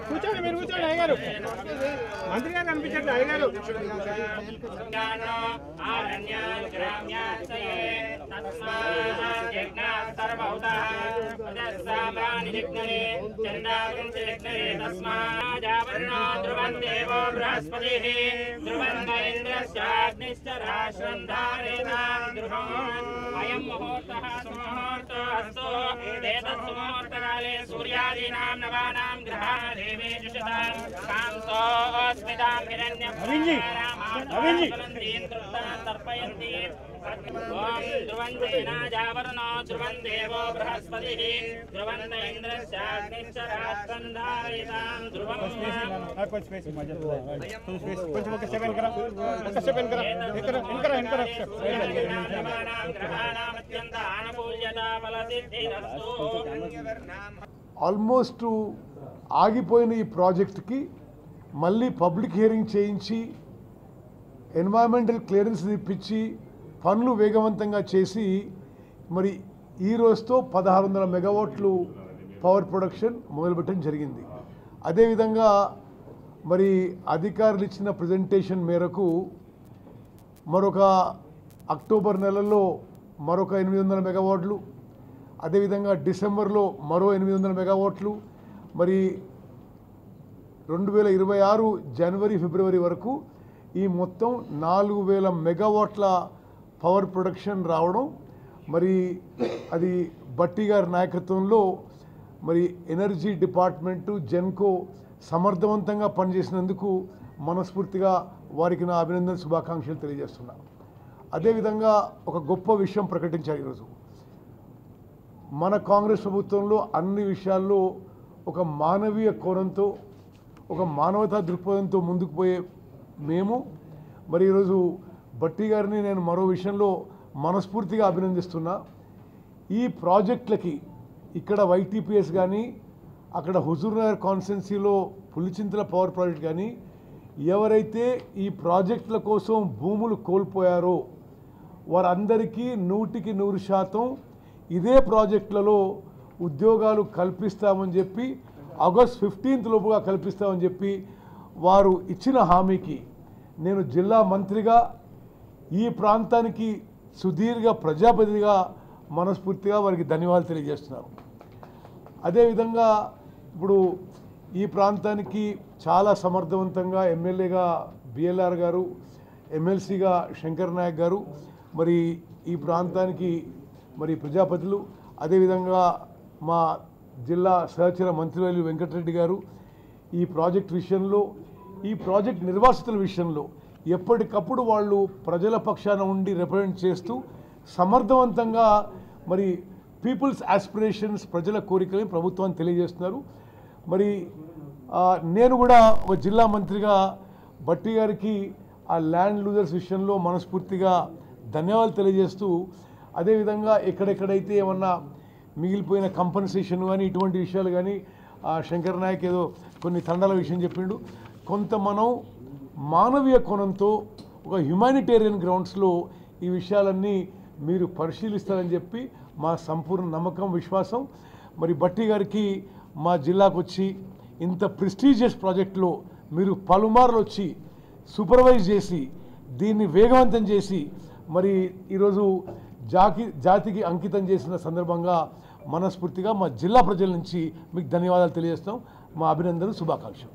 కూర్చోండి మీరు కూర్చోండి అయ్యగారు మంత్రి గారు కనిపించండి అయ్యగారు सूर्यादीनां नवानां ग्रहाणां देवेषु शतां कांतो अस्मितां हिरण्यपुत्रं तर्पयन्ति ओम ध्रुवन्तेनाजावरुणो ध्रुवं देवो बृहस्पतिः ध्रुवन्त इन्द्रस्याग्निश्च राष्ट्रन्धारयितां ध्रुवं ఆల్మోస్ట్ ఆగిపోయిన ఈ ప్రాజెక్ట్కి మళ్ళీ పబ్లిక్ హియరింగ్ చేయించి ఎన్వైరన్మెంటల్ క్లియరెన్స్ ఇప్పించి పనులు వేగవంతంగా చేసి మరి ఈ రోజుతో 1600 మెగావాట్లు పవర్ ప్రొడక్షన్ మొదలుపెట్టడం జరిగింది. అదేవిధంగా మరి అధికారులు ఇచ్చిన ప్రజెంటేషన్ మేరకు మరొక అక్టోబర్ నెలలో మరొక 800 మెగావాట్లు, అదేవిధంగా డిసెంబర్లో మరో 800 మెగావాట్లు, మరి 2026 జనవరి ఫిబ్రవరి వరకు ఈ మొత్తం 4000 మెగావాట్ల పవర్ ప్రొడక్షన్ రావడం, మరి అది భట్టి గారి నాయకత్వంలో మరి ఎనర్జీ డిపార్ట్మెంటు జెన్కో సమర్థవంతంగా పనిచేసినందుకు మనస్ఫూర్తిగా వారికి నా అభినందన శుభాకాంక్షలు తెలియజేస్తున్నాను. అదేవిధంగా ఒక గొప్ప విషయం ప్రకటించారు ఈరోజు. మన కాంగ్రెస్ ప్రభుత్వంలో అన్ని విషయాల్లో ఒక మానవీయ కోణంతో ఒక మానవతా దృక్పథంతో ముందుకు పోయే మేము మరి ఈరోజు భట్టి గారిని నేను మరో విషయంలో మనస్ఫూర్తిగా అభినందిస్తున్నా. ఈ ప్రాజెక్టులకి ఇక్కడ వైటీపీఎస్ కానీ అక్కడ హుజూర్నగర్ కాన్స్టిట్యున్సీలో పులిచింతల పవర్ ప్రాజెక్ట్ కానీ ఎవరైతే ఈ ప్రాజెక్టుల కోసం భూములు కోల్పోయారో వారందరికీ 100% ఇదే ప్రాజెక్టులలో ఉద్యోగాలు కల్పిస్తామని చెప్పి ఆగస్ట్ 15 లోపుగా కల్పిస్తామని చెప్పి వారు ఇచ్చిన హామీకి నేను జిల్లా మంత్రిగా ఈ ప్రాంతానికి సుదీర్ఘ ప్రజాప్రతినిధిగా మనస్ఫూర్తిగా వారికి ధన్యవాదాలు తెలియజేస్తున్నాను. అదేవిధంగా ఇప్పుడు ఈ ప్రాంతానికి చాలా సమర్థవంతంగా ఎమ్మెల్యేగా బిఎల్ఆర్ గారు, ఎమ్మెల్సీగా శంకర్ నాయక్ గారు, మరి ఈ ప్రాంతానికి మరి ప్రజాపతులు, అదేవిధంగా మా జిల్లా సహచర మంత్రివర్యులు వెంకటరెడ్డి గారు ఈ ప్రాజెక్ట్ విషయంలో, ఈ ప్రాజెక్ట్ నిర్వాసితుల విషయంలో ఎప్పటికప్పుడు వాళ్ళు ప్రజల పక్షాన ఉండి రిప్రజెంట్ చేస్తూ సమర్థవంతంగా మరి పీపుల్స్ ఆస్పిరేషన్స్ ప్రజల కోరికలని ప్రభుత్వాన్ని తెలియజేస్తున్నారు. మరి నేను కూడా ఒక జిల్లా మంత్రిగా భట్టి గారికి ఆ ల్యాండ్ లూజర్స్ విషయంలో మనస్ఫూర్తిగా ధన్యవాదాలు తెలియజేస్తూ, అదేవిధంగా ఎక్కడెక్కడైతే ఏమన్నా మిగిలిపోయిన కంపన్సేషన్ కానీ ఇటువంటి విషయాలు కానీ శంకర్ నాయక్ ఏదో కొన్ని తండాల విషయం చెప్పిండు. కొంత మనం మానవీయ కోణంతో ఒక హ్యుమానిటేరియన్ గ్రౌండ్స్లో ఈ విషయాలన్నీ మీరు పరిశీలిస్తారని చెప్పి మా సంపూర్ణ నమ్మకం, విశ్వాసం. మరి భట్టి గారికి మా జిల్లాకు వచ్చి ఇంత ప్రెస్టీజియస్ ప్రాజెక్టులో మీరు పలుమార్లు వచ్చి సూపర్వైజ్ చేసి దీన్ని వేగవంతం చేసి మరి ఈరోజు జాతికి అంకితం చేసిన సందర్భంగా మనస్ఫూర్తిగా మా జిల్లా ప్రజల నుంచి మీకు ధన్యవాదాలు తెలియజేస్తాం. మా అభినందనలు, శుభాకాంక్షలు.